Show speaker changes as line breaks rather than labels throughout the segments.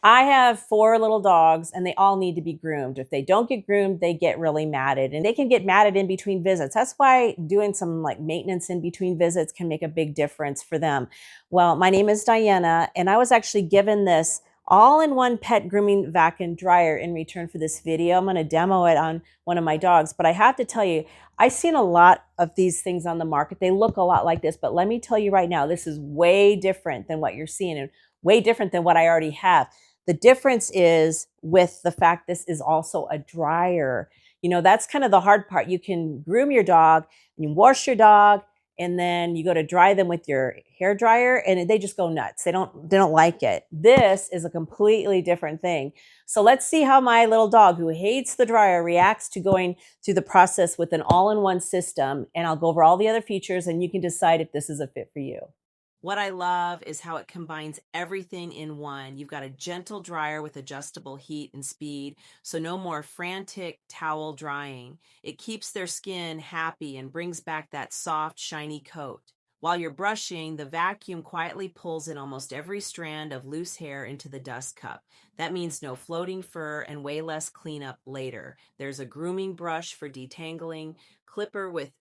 I have 4 little dogs and they all need to be groomed. If they don't get groomed, they get really matted and they can get matted in between visits. That's why doing some like maintenance in between visits can make a big difference for them. Well, my name is Diana and I was actually given this all-in-one pet grooming vac and dryer in return for this video. I'm going to demo it on one of my dogs, but I have to tell you, I've seen a lot of these things on the market. They look a lot like this, but let me tell you right now, this is way different than what you're seeing and way different than what I already have. The difference is with the fact this is also a dryer. You know, that's kind of the hard part. You can groom your dog, you wash your dog, and then you go to dry them with your hair dryer and they just go nuts. They don't like it. This is a completely different thing. So let's see how my little dog who hates the dryer reacts to going through the process with an all-in-one system. And I'll go over all the other features and you can decide if this is a fit for you. What I love is how it combines everything in one. You've got a gentle dryer with adjustable heat and speed, so no more frantic towel drying. It keeps their skin happy and brings back that soft, shiny coat. While you're brushing, the vacuum quietly pulls in almost every strand of loose hair into the dust cup. That means no floating fur and way less cleanup later. There's a grooming brush for detangling, clipper with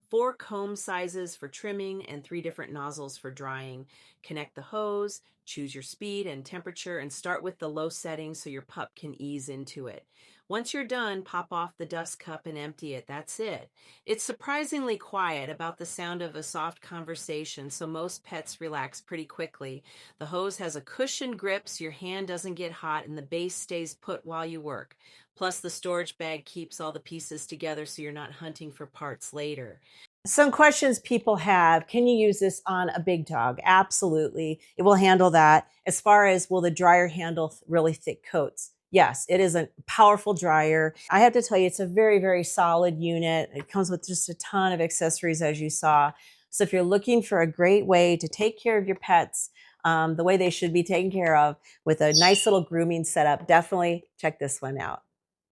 4 comb sizes for trimming, and 3 different nozzles for drying. Connect the hose, choose your speed and temperature, and start with the low setting so your pup can ease into it. Once you're done, pop off the dust cup and empty it. That's it. It's surprisingly quiet, about the sound of a soft conversation, so most pets relax pretty quickly. The hose has a cushioned grip so your hand doesn't get hot and the base stays put while you work. Plus, the storage bag keeps all the pieces together so you're not hunting for parts later. Some questions people have: can you use this on a big dog? Absolutely. It will handle that. As far as will the dryer handle really thick coats? Yes, it is a powerful dryer. I have to tell you, it's a very, very solid unit. It comes with just a ton of accessories, as you saw. So if you're looking for a great way to take care of your pets the way they should be taken care of with a nice little grooming setup, definitely check this one out.